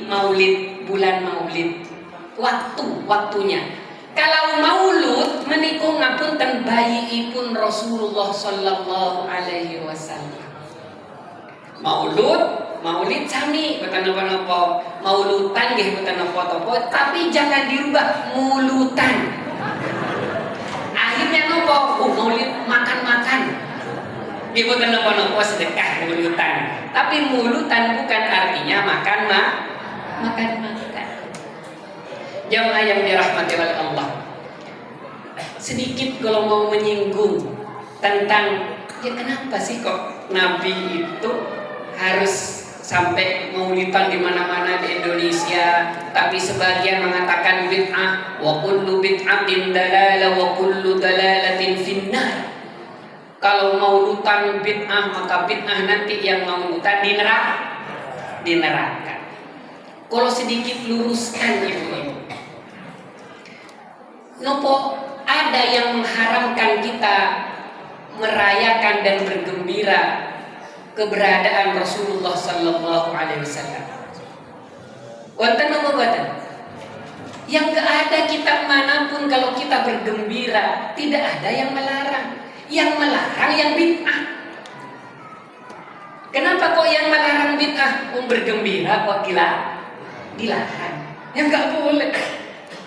maulid, bulan maulid, waktunya. Kalau maulud menikung ngapunten bayiipun Rasulullah sallallahu alaihi wasallam. Maulid sami boten napa-napa, maulutan nggih boten napa-napa, tapi jangan dirubah mulutan. Akhirnya napa? Maulid makan-makan. Nggih boten napa-napa sedekah mulutan. Tapi mulutan bukan artinya makan. Jamaah yang dirahmati oleh Allah, sedikit kalau mau menyinggung tentang ya kenapa sih kok Nabi itu harus sampai maulidan di mana-mana di Indonesia, tapi sebagian mengatakan bid'ah, wa kullu bid'atin dalalah wa kullu dalalatin finnar. Kalau maulutan bid'ah, maka bid'ah nanti yang maulutan di neraka. Kalau sedikit luruskan ibu-ibu, nopo ada yang mengharamkan kita merayakan dan bergembira keberadaan Rasulullah sallallahu alaihi wasallam. Wonten napa boten? Yang gak ada kitab manapun kalau kita bergembira, tidak ada yang melarang. Yang melarang yang bid'ah. Kenapa kok yang melarang bid'ah? Bergembira kok dilarang. Yang gak boleh.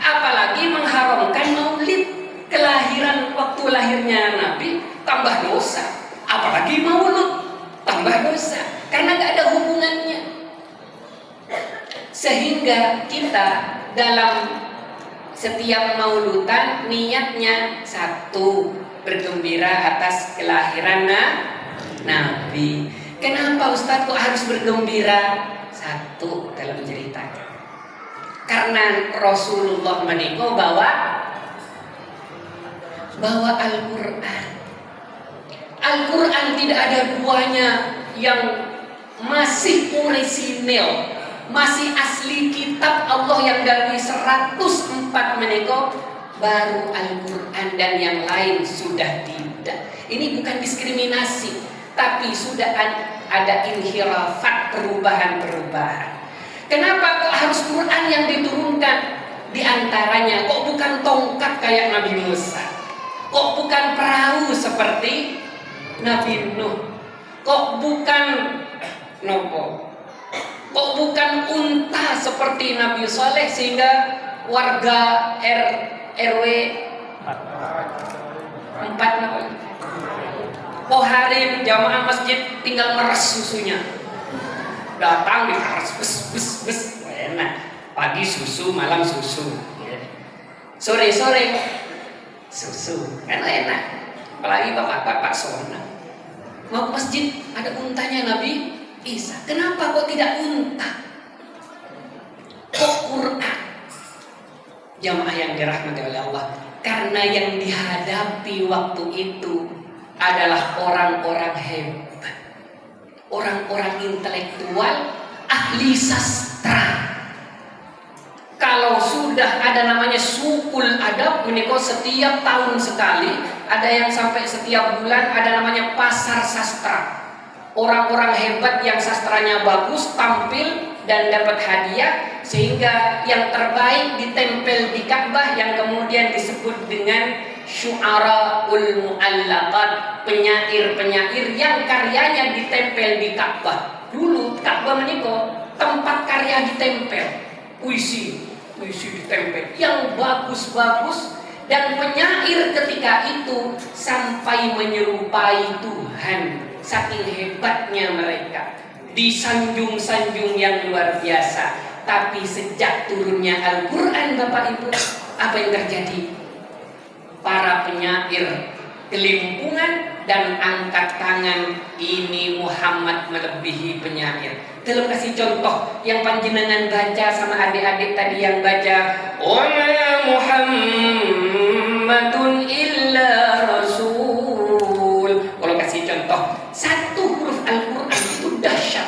Apalagi mengharamkan maulid, kelahiran waktu lahirnya Nabi tambah dosa. Apalagi maulud tambah dosa, karena gak ada hubungannya. Sehingga kita dalam setiap mauludan niatnya satu, bergembira atas kelahiran Nabi. Kenapa Ustadz kok harus bergembira? Satu, dalam cerita, karena Rasulullah menikah bawa Al-Quran. Al-Quran tidak ada duanya, yang masih orisinil, masih asli kitab Allah yang dari 104 menikah, baru Al-Quran, dan yang lain sudah tidak. Ini bukan diskriminasi, tapi sudah ada inhirafat, perubahan. Kenapa kok harus Quran yang diturunkan? Di antaranya kok bukan tongkat kayak Nabi Musa? Kok bukan perahu seperti Nabi Nuh? Kok bukan Kok bukan unta seperti Nabi Saleh sehingga warga RW 4 Poharin jamaah masjid tinggal meres susunya. Datang diperes bes enak. Pagi susu, malam susu. Sore susu. Kan enak. Apalagi bapak-bapak sona. Mau ke masjid ada untanya Nabi Isa. Kenapa kok tidak unta? Kok Quran? Jamaah yang dirahmati oleh Allah, karena yang dihadapi waktu itu adalah orang-orang hebat, orang-orang intelektual, ahli sastra. Kalau sudah ada namanya sukul adab, menikah setiap tahun sekali, ada yang sampai setiap bulan, ada namanya pasar sastra. Orang-orang hebat yang sastranya bagus tampil dan dapat hadiah, sehingga yang terbaik ditempel di Ka'bah, yang kemudian disebut dengan syu'ara'ul mu'allaqat, penyair-penyair yang karyanya ditempel di Ka'bah. Dulu Ka'bah menikah tempat karya ditempel, puisi ditempel yang bagus-bagus, dan penyair ketika itu sampai menyerupai Tuhan. Saking hebatnya mereka, disanjung-sanjung yang luar biasa. Tapi sejak turunnya Al-Quran, Bapak Ibu, apa yang terjadi? Para penyair kelimpungan dan angkat tangan, ini Muhammad melebihi penyair. Dalam kasih contoh yang panjenengan baca sama adik-adik tadi yang baca, "Wa ma Muhammadun illa rasul." Kalau kasih contoh, satu huruf Al-Quran itu dahsyat.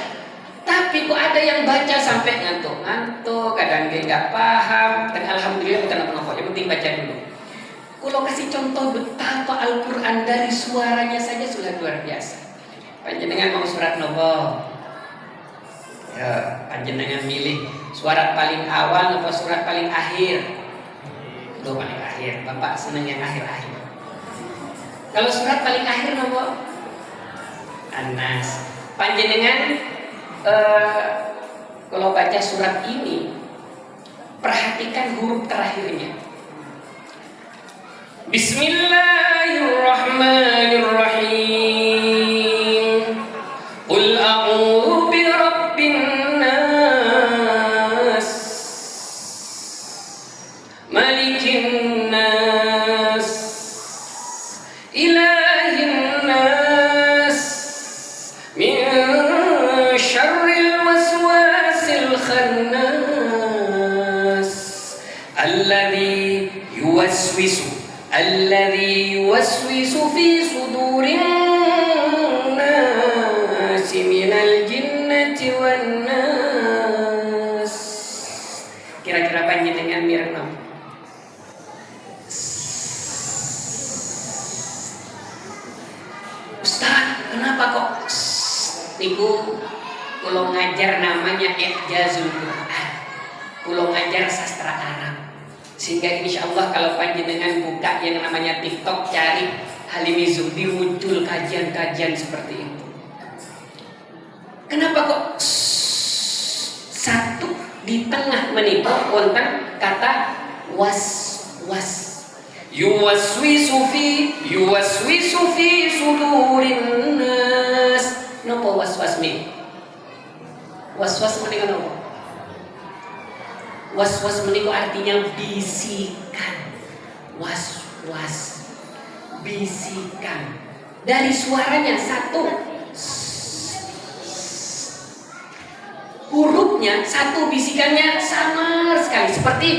Tapi kok ada yang baca sampai ngantuk-ngantuk, kadang dia nggak paham. Dan alhamdulillah bukan apa-apa, yang penting baca dulu. Kalau kasih contoh betapa Al-Quran dari suaranya saja sudah luar biasa. Panjenengan mau surat nopo? Ya, panjenengan milih surat paling awal atau surat paling akhir? Itu paling akhir. Bapak senang yang akhir-akhir. Kalau surat paling akhir nopo? An-Nas. Panjenengan kalau baca surat ini perhatikan huruf terakhirnya. Bismillahirrahmanirrahim. Qul a'udzu birabbin nas, malikin nas, ilahin nas, min syarril waswasil khannas, alladzi yuwaswisu fi sudurin nasi minal jinnati wan nas. Kira-kira panjenengan mirna Ustaz, kenapa kok niku kula ngajar namanya I'jazul Quran, kula ngajar sastra Arab, sehingga insya Allah kalau panjenengan buka yang namanya TikTok, cari Halimi Zuhdi, muncul kajian-kajian seperti itu. Kenapa kok satu di tengah menikah wonten kata was-was, yuwaswisu fi sudurin nas. Napa was-was mi? Was-was menika napa? Was-was menika artinya bisikan. Was-was, bisikan. Dari suaranya satu, hurufnya satu, bisikannya samar sekali seperti.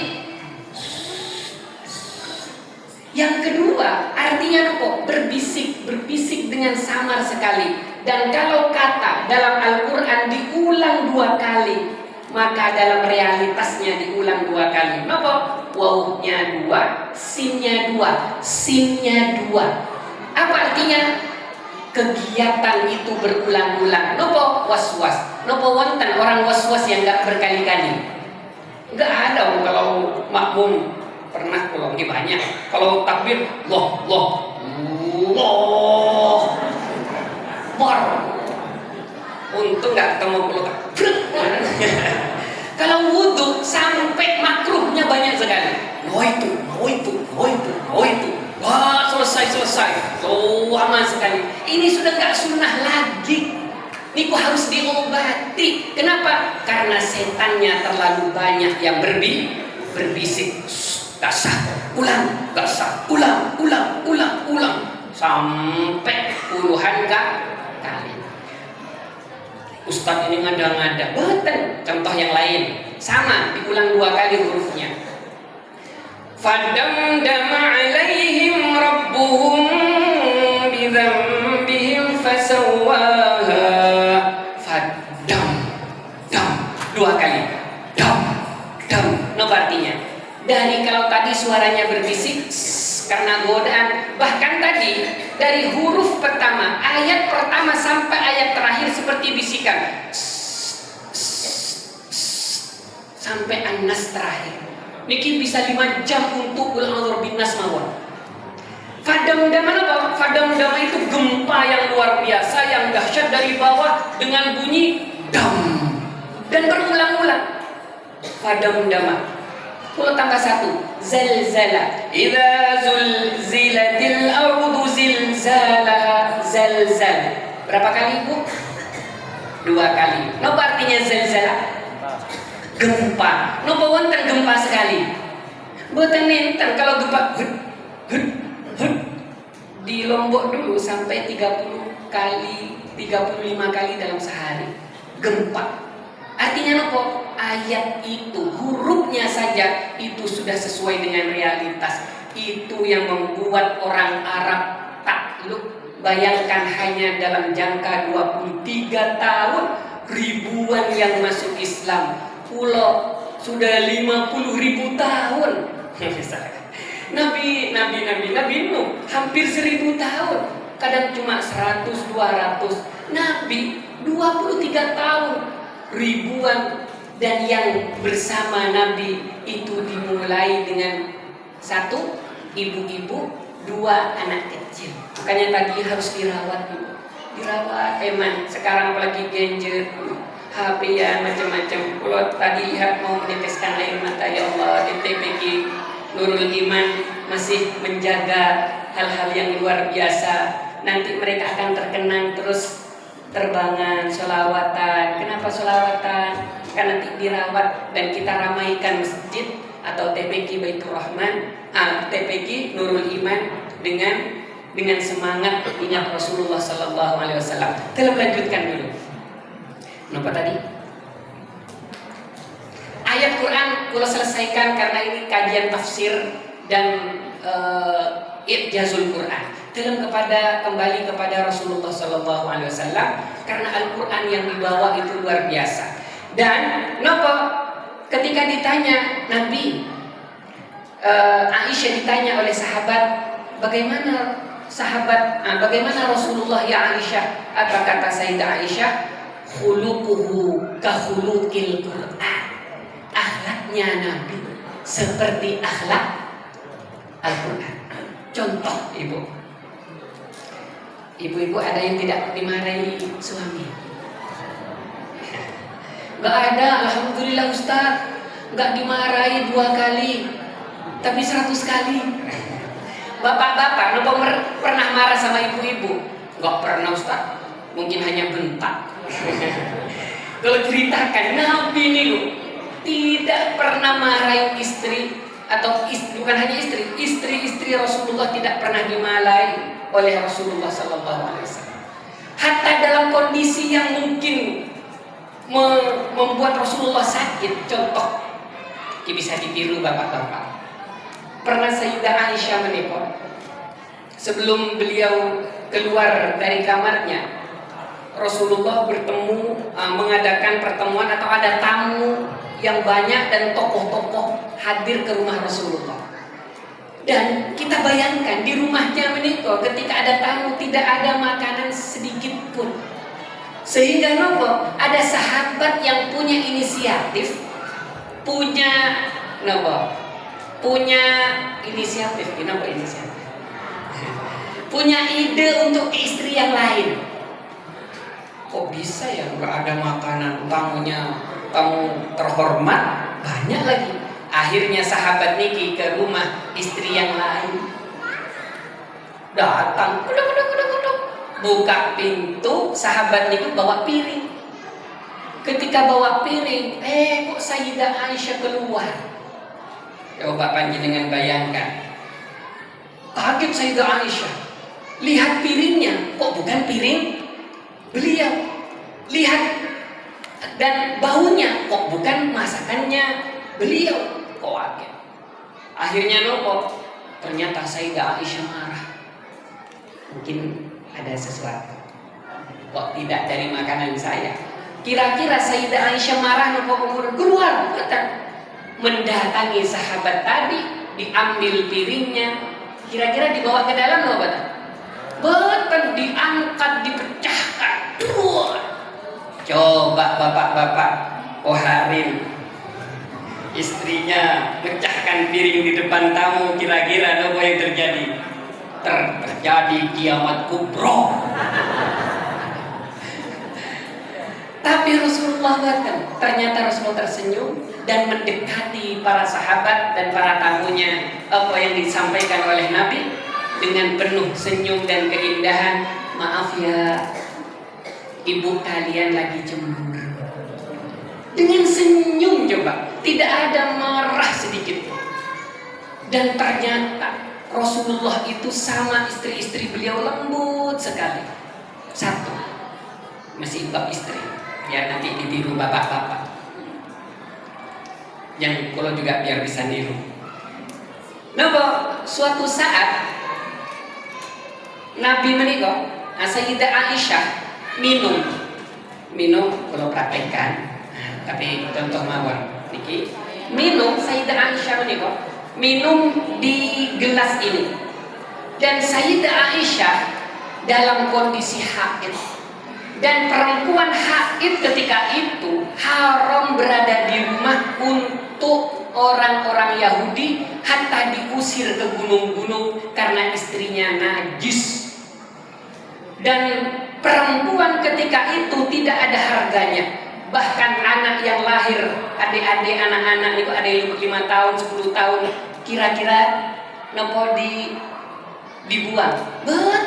Yang kedua, artinya kok berbisik dengan samar sekali. Dan kalau kata dalam Al-Quran diulang 2 kali, maka dalam realitasnya diulang 2 kali. Napa? Wawuhnya 2, sinnya 2, sinnya 2. Apa artinya? Kegiatan itu berulang-ulang. Napa? Was-was. Napa wonten orang was-was yang enggak berkali-kali? Enggak ada kalau makmum. Pernah pulang ini banyak. Kalau takbir, Allah, untung nggak ketemu pulau. Kalau wudhu sampai makruhnya banyak sekali. Wah, selesai. Lama sekali. Ini sudah nggak sunnah lagi. Niku harus diobati. Kenapa? Karena setannya terlalu banyak yang berbisik. Gak sah, ulang, gak sah, ulang, sampai puluhan kali. Ustadz ini ngada-ngada, betul. Contoh yang lain, sama, diulang 2 kali hurufnya. Fadamdama alaihim rabbuhum bidzambihim fasawwaha. Fadam, 2 kali, dam. Napa artinya? Dari kalau tadi suaranya berbisik karena godaan, bahkan tadi dari huruf pertama, ayat pertama sampai ayat terakhir seperti bisikan, sampai An-Nas terakhir. Niki bisa 5 jam untuk ul-a'udzu binnas mawon. Fadamdama apa? Fadamdama itu gempa yang luar biasa, yang dahsyat dari bawah dengan bunyi dam dan berulang-ulang. Fadamdama. Kalau tambah 1, zalzala. Idza zulzilatil ardu zilzalaha, zalzal. Berapa kali, Bu? 2 kali. Napa artinya zalzala? Gempa. Napa wonten gempa sekali? Mboten nenten. Kalau gempa di Lombok dulu sampai 30 kali, 35 kali dalam sehari. Gempa. Artinya nopo? Ayat itu, hurufnya saja itu sudah sesuai dengan realitas. Itu yang membuat orang Arab takluk. Bayangkan hanya dalam jangka 23 tahun ribuan yang masuk Islam. Pulau sudah 50.000 tahun. Nabi Nuh hampir 1000 tahun. Kadang cuma 100, 200. Nabi 23 tahun. ribuan, dan yang bersama Nabi itu dimulai dengan satu ibu-ibu, dua anak kecil. Makanya tadi harus dirawat dulu. Dirawat eman. Sekarang apalagi gadget, HP ya macam-macam. Kalau tadi lihat mau meneteskan air mata, ya Allah, di TPG Nurul Iman masih menjaga hal-hal yang luar biasa. Nanti mereka akan terkenang terus terbangan, sholawatan. Kenapa sholawatan? Karena nanti dirawat dan kita ramaikan masjid atau TPG Baitur Rahman, TPG Nurul Iman dengan semangat ingat Rasulullah Sallallahu Alaihi Wasallam. Kita lanjutkan dulu. Kenapa tadi? Ayat Quran kalau selesaikan karena ini kajian tafsir dan i'jazul Quran. Kembali kepada Rasulullah Sallallahu Alaihi Wasallam karena Al-Quran yang dibawa itu luar biasa. Dan ketika ditanya Nabi, Aisyah ditanya oleh sahabat, bagaimana Rasulullah ya Aisyah? Apa kata Sayyidah Aisyah? Khuluquhu kakhuluqil Quran. Akhlaknya Nabi seperti akhlak Al-Quran. Contoh ibu-ibu ada yang tidak dimarahi suami? Gak ada, alhamdulillah Ustaz. Gak dimarahi 2 kali, tapi 100 kali. Bapak-bapak, pernah marah sama ibu-ibu? Gak pernah Ustaz. Mungkin hanya bentak. Kalau ceritakan Nabi ini tidak pernah marahi istri, atau bukan hanya istri Rasulullah tidak pernah dimarahi oleh Rasulullah Sallallahu Alaihi Wasallam. Hatta dalam kondisi yang mungkin membuat Rasulullah sakit, contoh bisa ditiru bapak-bapak. Pernah Sayyidah Aisyah menelpon sebelum beliau keluar dari kamarnya. Rasulullah mengadakan pertemuan atau ada tamu yang banyak dan tokoh-tokoh hadir ke rumah Rasulullah. Dan kita bayangkan di rumahnya menikah ketika ada tamu tidak ada makanan sedikit pun. Sehingga ada sahabat yang punya inisiatif, punya inisiatif, punya ide untuk istri yang lain. Kok bisa ya nggak ada makanan, tamu terhormat banyak lagi. Akhirnya sahabat niki ke rumah istri yang lain. Datang, buka pintu, sahabat niki bawa piring. Ketika bawa piring, kok Sayyidah Aisyah keluar. Coba panjenengan bayangkan. Kaget Sayyidah Aisyah. Lihat piringnya, kok bukan piring beliau. Lihat dan baunya, kok bukan masakannya beliau. Kok kaget. Akhirnya ternyata Sayyidah Aisyah marah. Mungkin ada sesuatu. Kok tidak dari makanan saya? Kira-kira Sayyidah Aisyah marah keluar, mendatangi sahabat tadi, diambil piringnya, kira-kira dibawa ke dalam betul, diangkat, dipecahkan. Coba bapak-bapak, Harim, istrinya pecahkan piring di depan tamu, kira-kira apa yang terjadi? Terjadi kiamat kubro. Tapi Rasulullah ternyata Rasulullah tersenyum dan mendekati para sahabat dan para tamunya. Apa yang disampaikan oleh Nabi dengan penuh senyum dan keindahan. Maaf ya, ibu kalian lagi cemburu. Dengan senyum coba, tidak ada marah sedikit. Dan ternyata Rasulullah itu sama istri-istri beliau lembut sekali. Satu, masih bab istri. Ya nanti ditiru bapak-bapak. Yang kalau juga biar bisa niru. Suatu saat Nabi menikah, Sayyidah Aisyah minum kalau praktekkan. Tapi contoh mawar niki minum, Sayyidah Aisyah menikah minum di gelas ini. Dan Sayyidah Aisyah dalam kondisi haid, Dan perempuan haid ketika itu haram berada di rumah untuk orang-orang Yahudi, hatta diusir ke gunung-gunung karena istrinya najis. Dan perempuan ketika itu tidak ada harganya. Bahkan anak yang lahir, adik-adik anak-anak itu ada yang 5 tahun, 10 tahun, kira-kira nopo dibuang. Betul,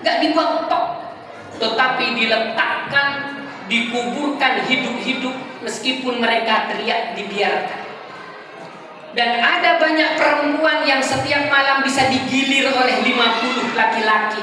gak dibuang tok. Tetapi diletakkan, dikuburkan hidup-hidup meskipun mereka teriak dibiarkan. Dan ada banyak perempuan yang setiap malam bisa digilir oleh 50 laki-laki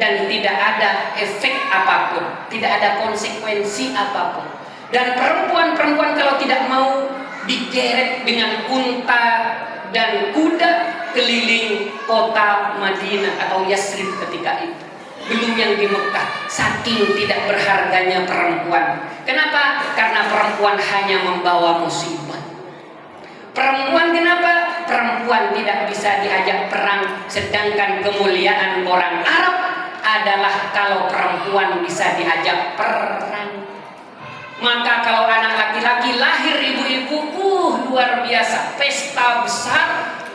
dan tidak ada efek apapun, tidak ada konsekuensi apapun. Dan perempuan-perempuan kalau tidak mau digeret dengan unta dan kuda keliling kota Madinah atau Yasrib ketika itu. Belum yang di Mekah, saking tidak berharganya perempuan. Kenapa? Karena perempuan hanya membawa musibah. Perempuan kenapa? Perempuan tidak bisa diajak perang, sedangkan kemuliaan orang Arab adalah kalau perempuan bisa diajak perang. Maka kalau anak laki-laki lahir ibu-ibu, luar biasa, pesta besar,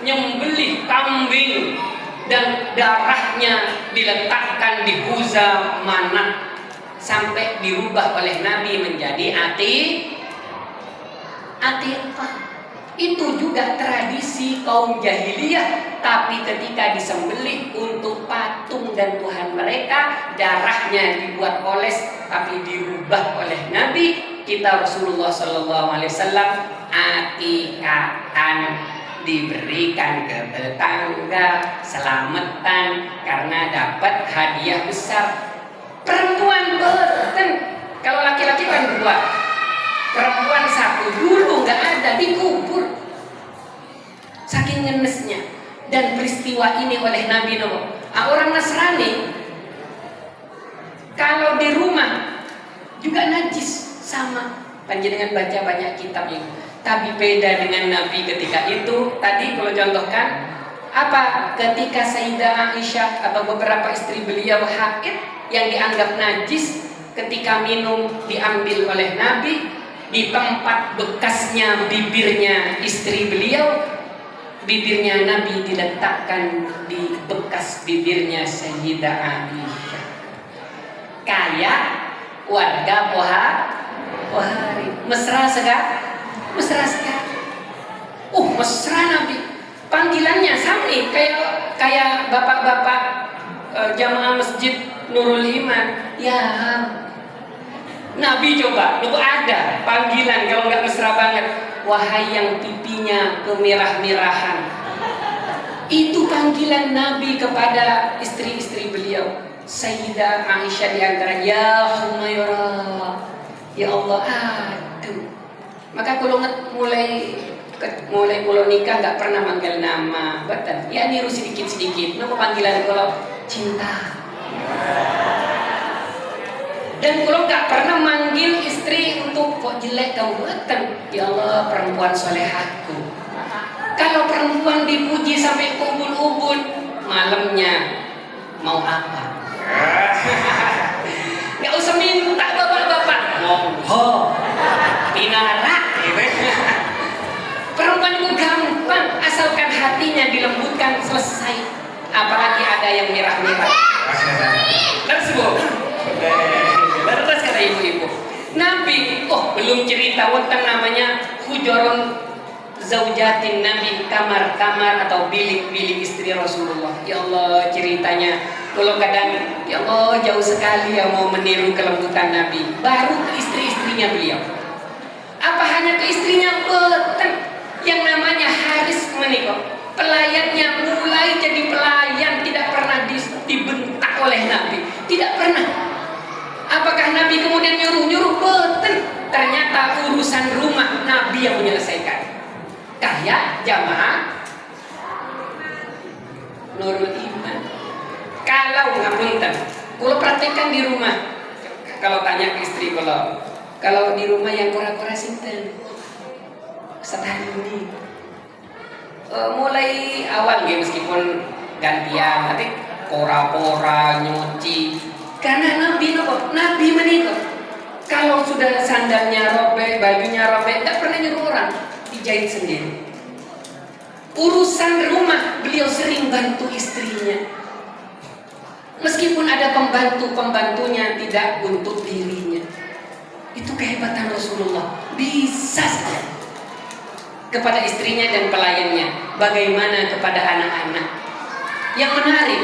nyembelih kambing dan darahnya diletakkan di huza manat sampai dirubah oleh Nabi menjadi Atikah. Itu juga tradisi kaum jahiliyah, tapi ketika disembelih untuk patung dan Tuhan mereka, darahnya dibuat oles tapi dirubah oleh Nabi kita Rasulullah SAW. Akikatan, diberikan ke tetangga, selamatan karena dapat hadiah besar. Perempuan beten, kalau laki-laki kan 2, perempuan 1 dulu nggak ada, dikubur saking ngenesnya. Dan peristiwa ini oleh Nabi orang Nasrani kalau di rumah juga najis, sama panjenengan baca banyak kitab ini. Tapi beda dengan Nabi ketika itu. Tadi kalau contohkan apa, ketika Sayyidah Aisyah atau beberapa istri beliau haid yang dianggap najis, ketika minum diambil oleh Nabi di tempat bekasnya bibirnya istri beliau, bibirnya Nabi diletakkan di bekas bibirnya Sayyidah Aisyah. Kayak warga Pohari. Mesra sekali. Mesra sekali. Mesra Nabi. Panggilannya sama nih kayak bapak-bapak jamaah masjid Nurul Iman. Ya, Nabi coba, lu ada panggilan kalau nggak mesra banget. Wahai yang pipinya kemerah-merahan. Itu panggilan Nabi kepada istri-istri beliau. Sayyidah Aisyah diantara, ya Humairah, ya Allah, aduh. Maka kalau mulai kalau nikah nggak pernah manggil nama, betul? Ya niru sedikit-sedikit. Nama panggilan kalau cinta. Dan kalau nggak pernah manggil istri untuk kok jelek kamu, betul? Ya Allah, perempuan solehahku. Kalau perempuan dipuji sampai ubun-ubun, malamnya mau apa? Nggak usah minta bapak-bapak, monggo, pinara. Perempuan itu gampang, asalkan hatinya dilembutkan, selesai. Apalagi ada yang merah-merah. Tersebut. Terus kata ibu-ibu, Nabi, belum cerita tentang namanya hujuron zaujatin Nabi, kamar-kamar atau bilik-bilik istri Rasulullah. Ya Allah, ceritanya kalau kadang ya Allah jauh sekali yang mau meniru kelembutan Nabi, baru ke istri-istrinya beliau. Apa hanya ke istrinya? Betul. Yang namanya Haris menikah, pelayannya mulai jadi pelayan, tidak pernah dibentak oleh Nabi, tidak pernah. Apakah Nabi kemudian nyuruh-nyuruh? Betul. Ternyata urusan rumah Nabi yang menyelesaikan. Kayak jamaah Nurul Iman. Kalau ngapunten, kalau praktekkan di rumah, kalau tanya ke istri, kalau di rumah yang kora-kora sinten setahun ini, mulai awal ya meskipun gantian, nanti kora-kora nyuci Karena Nabi menikah. Kalau sudah sandalnya robek, bajunya robek, tidak pernah nyuruh orang, dijahit sendiri. Urusan rumah beliau sering bantu istrinya. Meskipun ada pembantunya tidak untuk dirinya. Itu kehebatan Rasulullah. Bisa saja kepada istrinya dan pelayannya. Bagaimana kepada anak-anak? Yang menarik,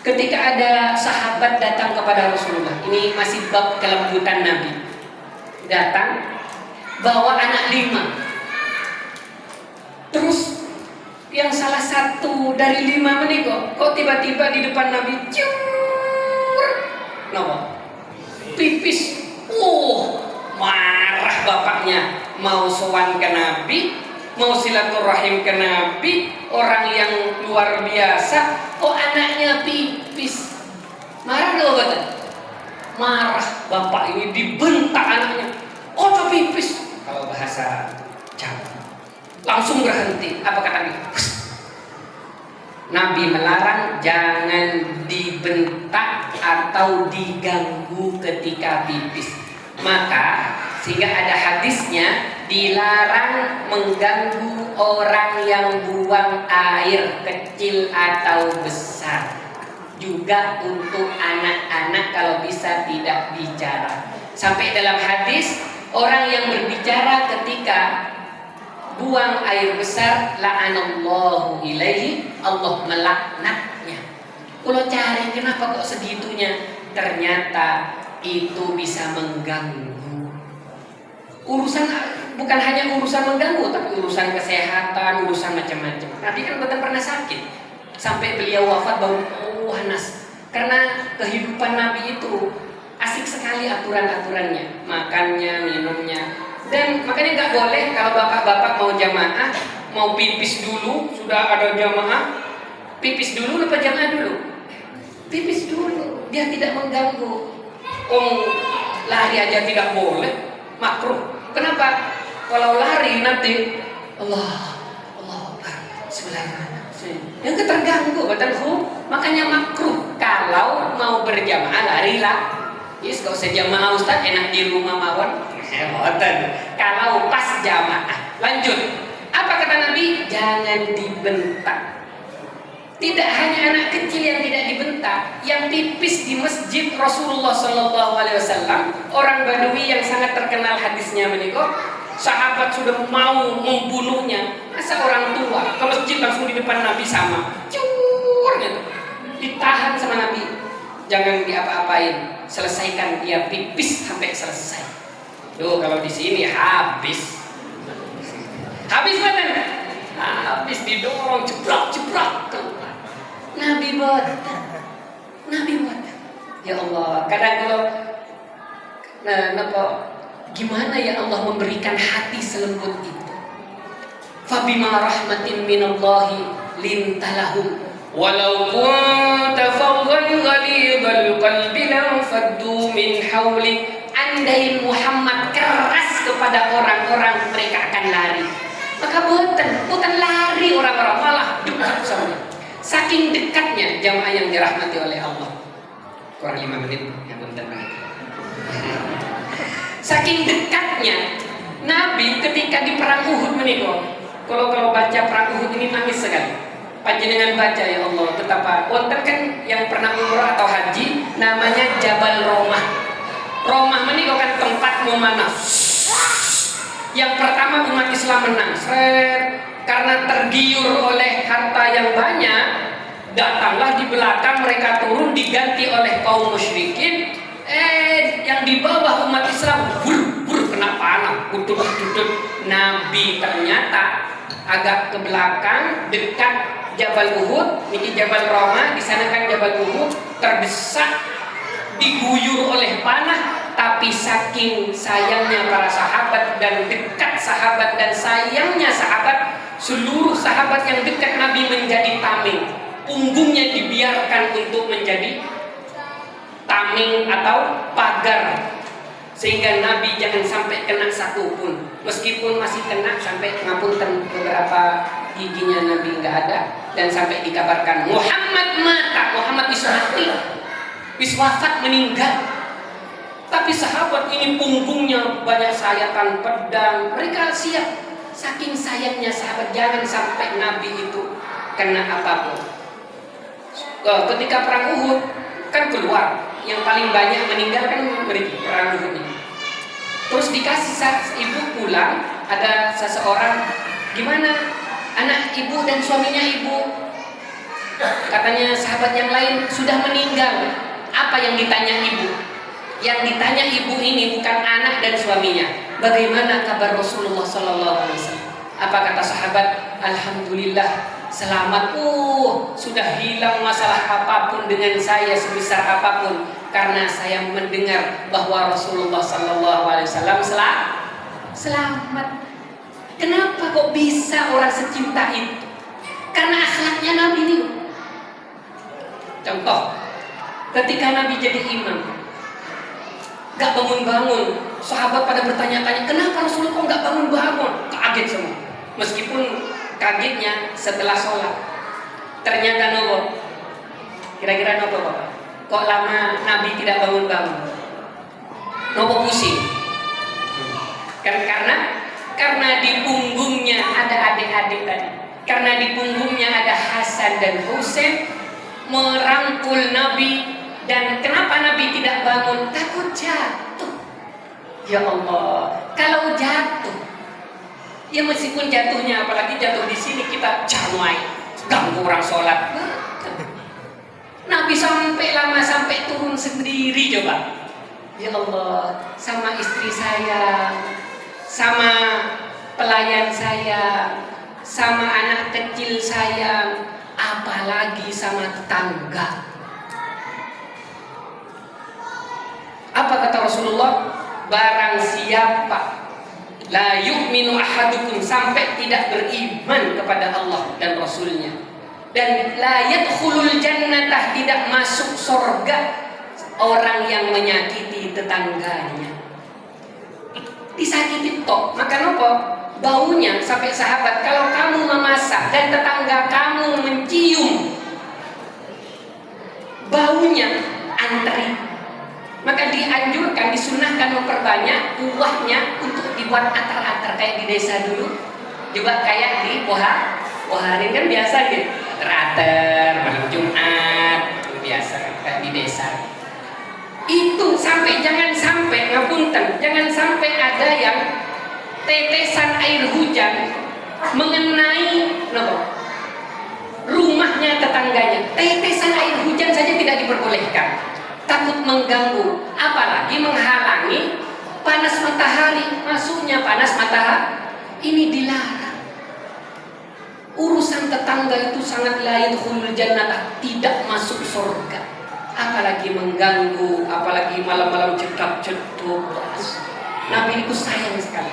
ketika ada sahabat datang kepada Rasulullah, ini masih bab kelembutan Nabi, datang bawa anak 5. Terus yang salah satu dari 5 menikah, kok tiba-tiba di depan Nabi ciur, kenapa? Pipis. Marah bapaknya. Mau sowan ke Nabi, mau silaturahim ke Nabi, orang yang luar biasa, kok anaknya pipis. Marah dong kata. Marah bapak ini, dibentak anaknya. Kok pipis? Kalau bahasa Jawa langsung berhenti. Apa kata Nabi? Nabi melarang jangan dibentak atau diganggu ketika pipis. Maka sehingga ada hadisnya, dilarang mengganggu orang yang buang air kecil atau besar. Juga untuk anak-anak kalau bisa tidak bicara. Sampai dalam hadis, orang yang berbicara ketika buang air besar, la'anallahu ilaihi, Allah melaknatnya. Kalau cari kenapa kok segitunya, ternyata itu bisa mengganggu. Urusan bukan hanya urusan mengganggu, tapi urusan kesehatan, urusan macam-macam. Nabi kan betul pernah sakit sampai beliau wafat baru Nas. Karena kehidupan Nabi itu asik sekali aturan-aturannya, makannya, minumnya. Dan makanya nggak boleh kalau bapak-bapak mau jamaah, mau pipis dulu, sudah ada jamaah, pipis dulu apa jamaah dulu? Pipis dulu, biar tidak mengganggu. Lari aja tidak boleh, makruh. Kenapa? Kalau lari nanti Allah Akbar, yang terganggu betul. Makanya makruh. Kalau mau berjamaah larilah. Yes, kalau sejamaah Ustaz enak di rumah mawon. Kalau pas jamaah, lanjut. Apa kata Nabi? Jangan dibentak. Tidak hanya anak kecil yang tidak dibentak, yang pipis di masjid Rasulullah SAW, orang Badui yang sangat terkenal hadisnya menikah, sahabat sudah mau membunuhnya, masa orang tua ke masjid langsung di depan Nabi sama, cur gitu, ditahan sama Nabi, jangan diapa-apain, selesaikan dia pipis sampai selesai. Duh, kalau di sini habis badan, habis didorong jebrak keluar. Nabi buat. Ya Allah, kadang kalau gimana ya Allah memberikan hati selembut itu. Fabima rahmatin minallahi lintalahum walau kunta faddan ghalidhal qalbi lam faddu min hawlik. Andai Muhammad keras kepada orang-orang, mereka akan lari. Maka bukan lari orang-orang, malah dekat sama. Saking dekatnya jamaah yang dirahmati oleh Allah. Kurang 5 menit ya bentar. Saking dekatnya Nabi ketika di perang Uhud menikah. Kalau baca perang Uhud ini nangis sekali. Panjenengan baca ya Allah, betapa wonten kan yang pernah umrah atau haji namanya Jabal Romah. Romah menikah kan tempat memanah. Yang pertama umat Islam menang. Karena tergiur oleh harta yang banyak, datanglah di belakang mereka turun diganti oleh kaum musyrikin. Yang di bawah umat Islam bur kena panah, udut. Nabi ternyata agak ke belakang dekat Jabal Uhud, niki Jabal Roma, di sana kan Jabal Uhud, terdesak, diguyur oleh panah. Tapi saking sayangnya para sahabat dan dekat sahabat dan sayangnya sahabat, seluruh sahabat yang dekat Nabi menjadi tameng. Punggungnya dibiarkan untuk menjadi tameng atau pagar, sehingga Nabi jangan sampai kena satu pun. Meskipun masih kena sampai ngapunten beberapa giginya Nabi nggak ada, dan sampai dikabarkan Muhammad mata, Muhammad bisa mati. bis wafat meninggal. Tapi sahabat ini punggungnya banyak sayatan pedang, mereka siap. Saking sayangnya sahabat, jangan sampai Nabi itu kena apapun. Ketika perang Uhud kan keluar, yang paling banyak meninggal kan mereka perang Uhud ini. Terus dikasih ibu pulang, ada seseorang, gimana anak ibu dan suaminya ibu? Katanya sahabat yang lain sudah meninggal. Apa yang ditanya ibu? Yang ditanya ibu ini bukan anak dan suaminya. Bagaimana kabar Rasulullah Sallallahu Alaihi Wasallam? Apa kata sahabat? Alhamdulillah selamat. Sudah hilang masalah apapun dengan saya sebesar apapun, karena saya mendengar bahwa Rasulullah Sallallahu Alaihi Wasallam selamat. Kenapa kok bisa orang secinta itu? Karena akhlaknya Nabi ini. Contoh, ketika Nabi jadi imam, gak bangun-bangun, sahabat pada bertanya-tanya, kenapa Rasulullah kok gak bangun-bangun? Kaget semua. Meskipun kagetnya setelah sholat, ternyata nopo. Kira-kira nopo Bapak? Kok lama Nabi tidak bangun-bangun? Nopo pusing? Karena di punggungnya ada adik-adik tadi. Karena di punggungnya ada Hasan dan Husain merangkul Nabi. Dan kenapa Nabi tidak bangun? Takut jatuh. Ya Allah, kalau jatuh, ya meskipun jatuhnya, apalagi jatuh di sini kita jamai, ganggu orang sholat. Nabi sampai turun sendiri coba. Ya Allah, sama istri saya, sama pelayan saya, sama anak kecil saya, apalagi sama tetangga. Apa kata Rasulullah? Barang siapa la yu'minu ahadukum, sampai tidak beriman kepada Allah dan Rasulnya, dan la yadkhulul jannatah, tidak masuk surga, orang yang menyakiti tetangganya. Disakiti toh, maka nopo baunya sampai sahabat, kalau kamu memasak dan tetangga kamu mencium baunya, antri. Maka dianjurkan, disunahkan memperbanyak buahnya untuk dibuat atar-atar kayak di desa dulu. Juga kayak di Poharin kan biasa gitu, atar-atar malam Jumat biasa kayak di desa. Itu jangan sampai ngapunten, jangan sampai ada yang tetesan air hujan mengenai rumahnya tetangganya. Tetesan air hujan saja tidak diperbolehkan. Takut mengganggu, apalagi menghalangi panas matahari, masuknya panas matahari. Ini dilarang. Urusan tetangga itu sangat lain, khulul jannah, tidak masuk surga. Apalagi mengganggu, apalagi malam-malam cedak-ceduk. Nabi itu sayang sekali.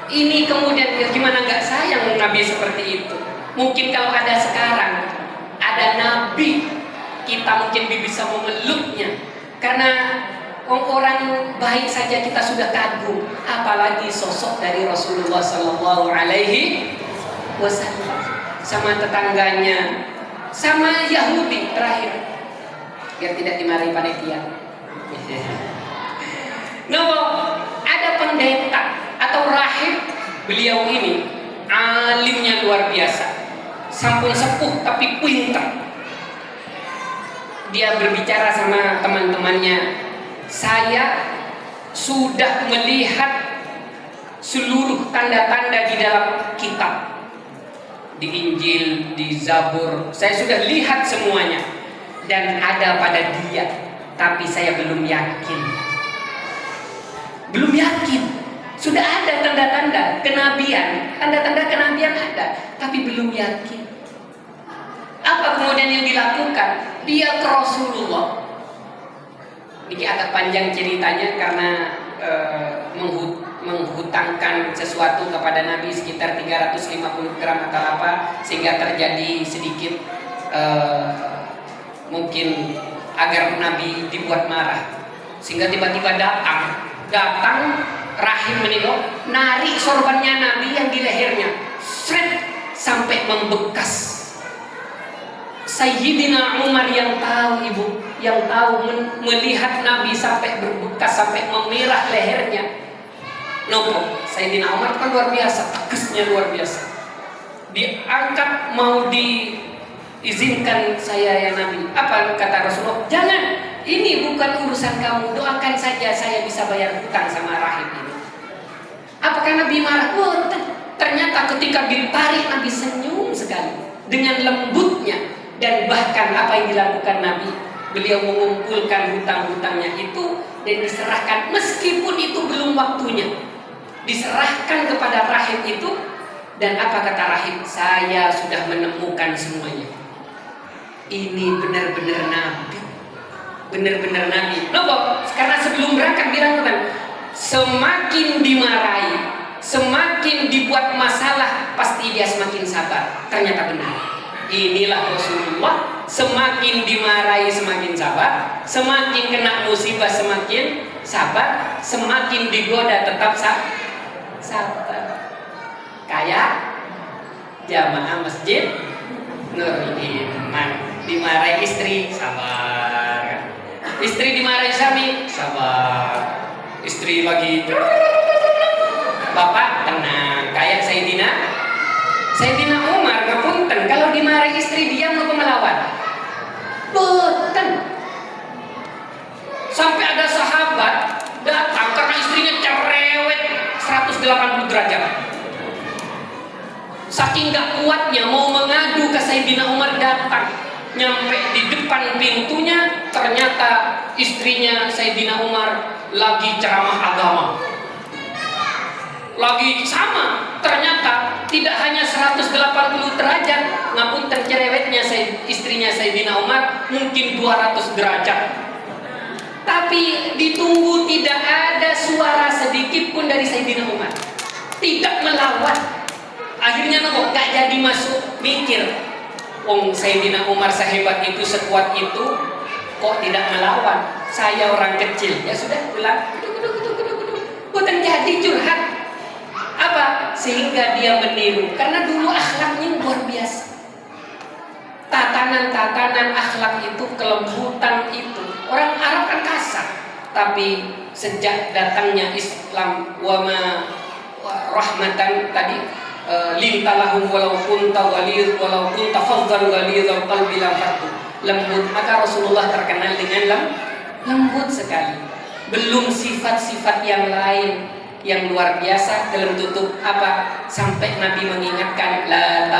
Ini kemudian gimana nggak sayang Nabi seperti itu? Mungkin kalau ada sekarang, ada Nabi, kita mungkin bisa memeluknya, karena orang baik saja kita sudah kagum, apalagi sosok dari Rasulullah Sallallahu Alaihi Wasallam. Sama tetangganya, sama Yahudi terakhir, biar tidak dimarahi panitia. Ada pendeta atau rahib, beliau ini alimnya luar biasa, sampun sepuh tapi pintar. Dia berbicara sama teman-temannya, saya sudah melihat seluruh tanda-tanda di dalam kitab, di Injil, di Zabur, saya sudah lihat semuanya dan ada pada dia, tapi saya belum yakin. Sudah ada tanda-tanda kenabian, tanda-tanda kenabian ada, tapi belum yakin. Apa kemudian yang dilakukan? Dia ke Rasulullah. Ini agak panjang ceritanya karena menghutangkan sesuatu kepada Nabi sekitar 350 gram atau apa, sehingga terjadi sedikit mungkin agar Nabi dibuat marah, sehingga tiba-tiba datang rahim meninggal, narik sorbannya Nabi yang di lehernya, sampai membekas Sayyidina Umar yang tahu ibu, yang tahu melihat Nabi sampai berbekas, sampai memerah lehernya. Nopo, Sayyidina Umar kan luar biasa, tegasnya luar biasa. Diangkat mau diizinkan saya ya Nabi. Apa kata Rasulullah? Jangan, ini bukan urusan kamu, doakan saja saya bisa bayar hutang sama rahim ini. Apakah Nabi marah? Oh, ternyata ketika ditarik Nabi senyum sekali dengan lembutnya. Dan bahkan apa yang dilakukan Nabi, beliau mengumpulkan hutang-hutangnya itu dan diserahkan, meskipun itu belum waktunya, diserahkan kepada rahim itu. Dan apa kata rahim? Saya sudah menemukan semuanya. Ini benar-benar Nabi, benar-benar Nabi. Loh, karena sebelum berangkat bilang kan, semakin dimarahi, semakin dibuat masalah, pasti dia semakin sabar. Ternyata benar. Inilah Rasulullah, semakin dimarahi semakin sabar, semakin kena musibah semakin sabar, semakin digoda tetap sabar. Kayak jamaah masjid Nurul Iman, dimarahi istri sabar, istri dimarahi suami sabar, istri lagi bapak tenang. Kayak Sayyidina Umar ngapunten, kalau dimarahi istri diam lupa melawan. Boten. Sampai ada sahabat datang karena istrinya cerewet 180 derajat. Saking gak kuatnya mau mengadu ke Sayyidina Umar, datang nyampe di depan pintunya, ternyata istrinya Sayyidina Umar lagi ceramah agama. Lagi sama, ternyata tidak hanya 180 derajat, ngapunten cerewetnya istrinya Sayyidina Umar mungkin 200 derajat. Tapi ditunggu tidak ada suara sedikit pun dari Sayyidina Umar, tidak melawan. Akhirnya nopo gak jadi masuk, mikir, Sayyidina Umar sehebat itu, sekuat itu, kok tidak melawan? Saya orang kecil, ya sudah pulang. Bukan jadi curhat. Apa? Sehingga dia meniru, karena dulu akhlaknya luar biasa. Tatanan akhlak itu, kelembutan itu. Orang Arab kan kasar, tapi sejak datangnya Islam, rahmatan tadi, lintalahum walau kunta walid walau kunta faddan walidul qalbi lam fatu, lembut. Maka Rasulullah terkenal dengan lembut sekali. Belum sifat-sifat yang lain yang luar biasa dalam tutup apa, sampai Nabi mengingatkan la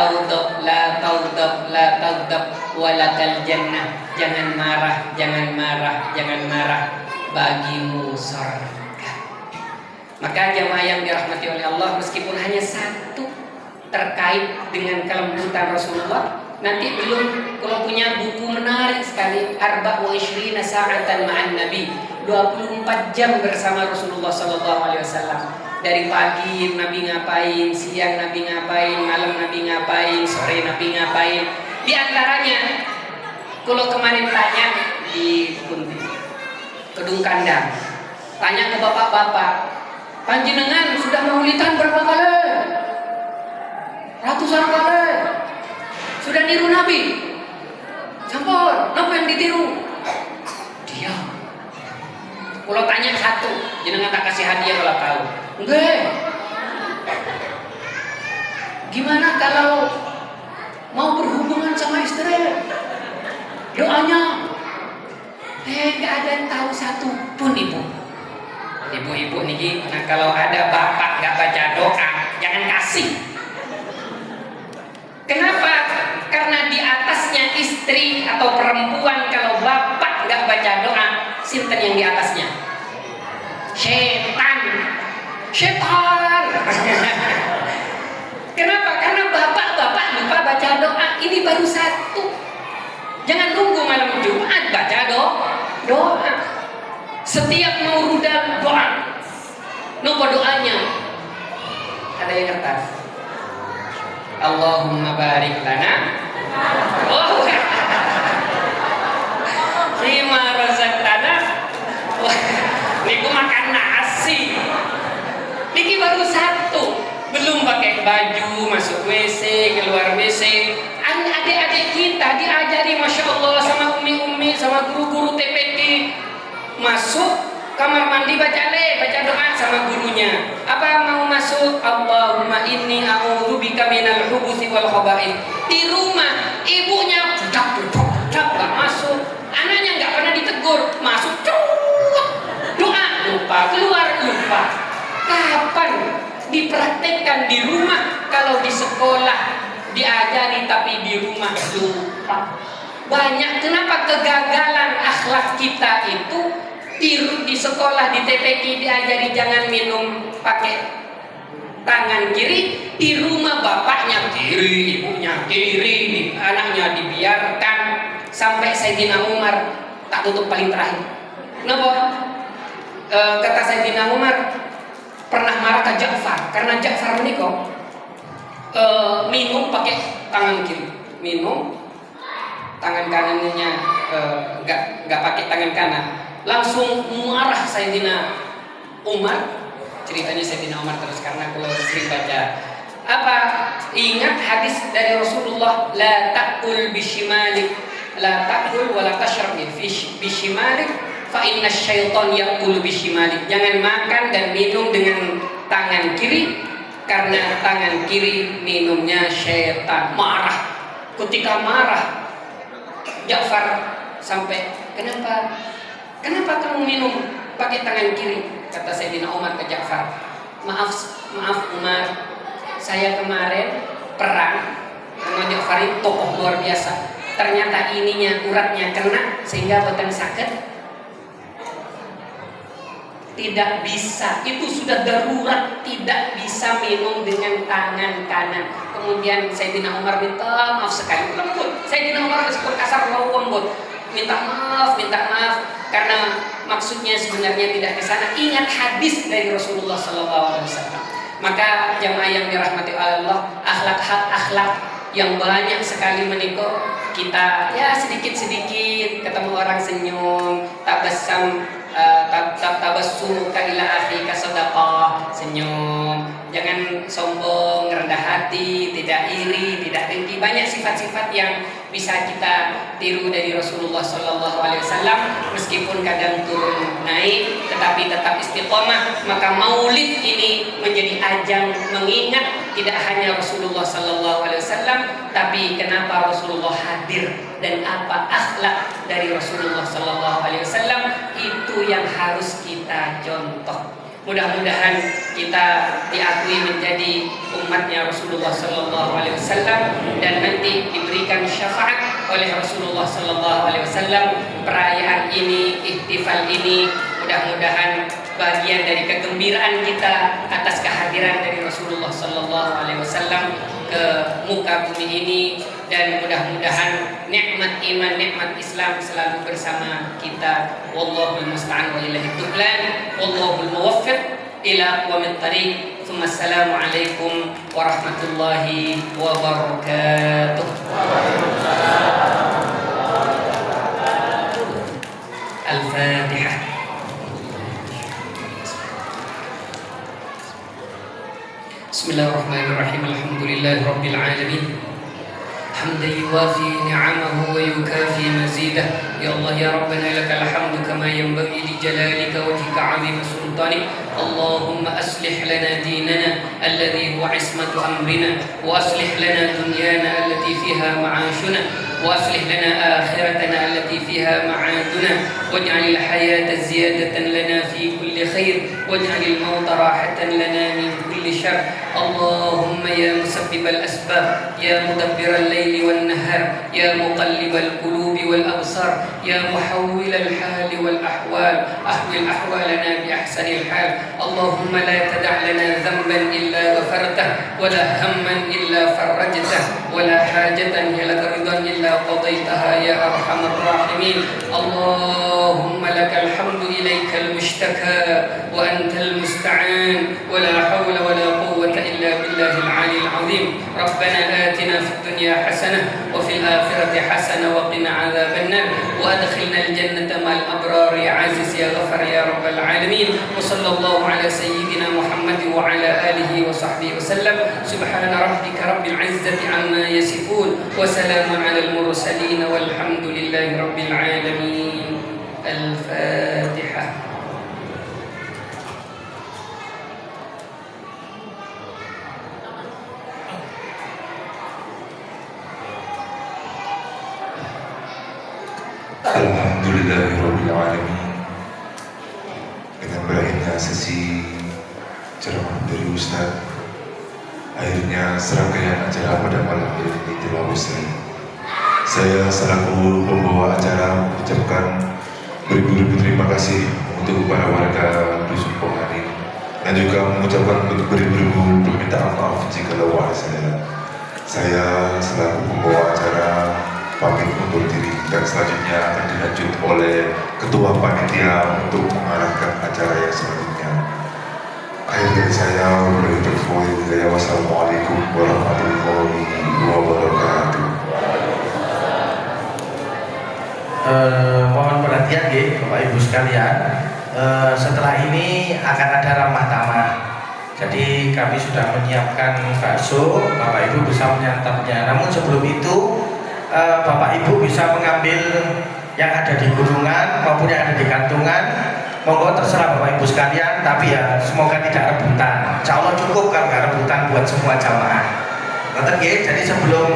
taudab walakal jannah, jangan marah bagimu surga. Maka jamaah yang dirahmati oleh Allah, meskipun hanya satu terkait dengan kelembutan Rasulullah, nanti belum, kalau punya buku menarik sekali, Arba' wa Ishrina Sa'atan Ma'an Nabi, 24 jam bersama Rasulullah SAW. Dari pagi Nabi ngapain, siang Nabi ngapain, malam Nabi ngapain, sore Nabi ngapain. Di antaranya, kalau kemarin tanya di Kedung Kandang, tanya ke bapak-bapak, panjenengan sudah maulidan berapa kali? Ratusan kali. Sudah niru Nabi? Sampun, apa yang ditiru? Diam. Kalau tanya satu, jenengan tak kasih hadiah kalau tahu. Enggak. Gimana kalau mau berhubungan sama istri? Doanya? Enggak ada yang tahu satu pun ibu. Ibu-ibu nih, nah kalau ada bapak nggak baca doa, jangan kasih. Kenapa? Karena di atasnya istri atau perempuan, kalau bapak nggak baca doa, sinten yang di atasnya? Setan. Kenapa? Karena bapak-bapak lupa baca doa. Ini baru satu. Jangan tunggu malam Jumat baca doa. Setiap mau rudal doa. Nopo doanya? Ada yang kertas. Allahumma barik lana. Oh. Lima razaqtana. Niku makan nasi. Niki baru satu. Belum pakai baju, masuk WC, keluar WC. adik-adik kita diajari Masya Allah sama umi-umi, sama guru-guru TPT, masuk kamar mandi baca doa sama gurunya. Apa mau masuk? Allahumma inni a'udzubika minal khubuthi wal khaba'ith. Di rumah ibunya nggak masuk, anaknya nggak pernah ditegur, masuk doa lupa, keluar lupa. Kapan dipraktekkan di rumah? Kalau di sekolah diajari tapi di rumah lupa. Banyak kenapa kegagalan akhlak kita itu di sekolah, di TPQ diajari jangan minum pakai tangan kiri, di rumah bapaknya kiri, ibunya kiri, anaknya dibiarkan. Sampai Sayyidina Umar tak tutup paling terakhir. Kenapa? Kata Sayyidina Umar pernah marah ke Ja'far karena Ja'far menikah minum pakai tangan kiri, minum tangan kanannya nggak pakai tangan kanan. Langsung marah Sayyidina Umar. Ceritanya Sayyidina Umar terus karena kalau sering baca apa, ingat hadis dari Rasulullah, la ta'kul bishimalik, la ta'kul wa la tashrab bishimalik fa inna syaitan ya'kul bishimalik. Jangan makan dan minum dengan tangan kiri karena tangan kiri minumnya syaitan. Marah. Ketika marah Ja'far sampai, Kenapa kamu minum pakai tangan kiri? Kata Sayyidina Umar ke Ja'far, maaf Umar, saya kemarin perang sama Ja'far itu tokoh luar biasa. Ternyata ininya uratnya kena sehingga batang sakit. Tidak bisa, itu sudah darurat, tidak bisa minum dengan tangan kanan. Kemudian Sayyidina Umar minta maaf sekali, lembut. Sayyidina Umar meskipun kasar lembut, minta maaf karena maksudnya sebenarnya tidak ke sana. Ingat hadis dari Rasulullah SAW. Maka jamaah yang dirahmati Allah, akhlak yang banyak sekali menikah kita ya sedikit ketemu orang senyum, tabassum ila akhika sadaqah, senyum, jangan sombong, rendah hati, tidak iri, tidak dengki. Banyak sifat-sifat yang bisa kita tiru dari Rasulullah SAW. Meskipun kadang turun naik, tetapi tetap istiqomah. Maka maulid ini menjadi ajang mengingat tidak hanya Rasulullah SAW, tapi kenapa Rasulullah hadir dan apa akhlak dari Rasulullah SAW, itu yang harus kita contoh. Mudah-mudahan kita diakui menjadi umatnya Rasulullah SAW dan nanti diberikan syafaat oleh Rasulullah SAW. Perayaan ini, ihtifal ini, mudah-mudahan bagian dari kegembiraan kita atas kehadiran dari Rasulullah SAW ke muka bumi ini, dan mudah-mudahan nikmat iman, nikmat Islam selalu bersama kita. Wallahul musta'an wa ilaihi tuqlan, wallahul muwaffiq ila aqwamit thariq. Assalamu alaikum warahmatullahi wabarakatuh. Al-Fatihah. Bismillahirrahmanirrahim. Alhamdulillahi rabbil alamin. حمدا يوافي نعمه ويكافي مزيده. يا الله يا ربنا لك الحمد كما ينبغي لجلالك وجهك عظيم سلطانك. اللهم أصلح لنا ديننا الذي هو عصمة أمرنا، وأصلح لنا دنيانا التي فيها معاشنا، وأصلح لنا آخرتنا التي فيها معادنا، واجعل الحياة زيادة لنا في كل خير، واجعل الموت راحة لنا من كل شر. اللهم يا مسبب الأسباب، يا مدبر الليل والنهار، يا مقلب القلوب والأبصار، يا محول الحال والأحوال، أحول أحوالنا بأحسن الحال. اللهم لا تدع لنا ذنبا إلا غفرته، ولا هما إلا فرجته، ولا حاجة هي لك رضا إلا قضيتها يا أرحم الراحمين. اللهم لك الحمد، إليك المشتكى وأنت المستعان، ولا حول ولا قوة إلا بالله العلي العظيم. العظيم. ربنا آتنا في الدنيا حسنة وفي الآخرة حسنة وقنا عذاب النار وأدخلنا الجنة مع الأبرار يا عزيز يا غفر يا رب العالمين. وصلى الله على سيدنا محمد وعلى آله وصحبه وسلم. سبحان ربك رب العزة عما يصفون وسلام على المرسلين والحمد لله رب العالمين. الفاتحة. Alhamdulillahirrabbilalamin. Dengan berakhirnya sesi ceramah dari Ustaz, akhirnya serangkaian acara pada malam ini telah usai. Saya selaku pembawa acara mengucapkan beribu-ribu terima kasih untuk para warga Dusun Pohari dan juga mengucapkan beribu-ribu permintaan maaf jika ada salah. Saya selaku pembawa acara pamit undur diri dan selanjutnya akan dilanjut oleh ketua panitia untuk mengarahkan acara yang selanjutnya. Akhir dari saya berikutnya, wassalamualaikum warahmatullahi wabarakatuh. Mohon perhatian ya Bapak Ibu sekalian, setelah ini akan ada ramah tamah. Jadi kami sudah menyiapkan bakso, Bapak Ibu bisa menyantapnya. Namun sebelum itu Bapak Ibu bisa mengambil yang ada di gunungan maupun yang ada di kantungan. Monggo terserah Bapak Ibu sekalian, tapi ya semoga tidak rebutan. Insya Allah cukup kalau nggak rebutan buat semua jamaah. Jadi sebelum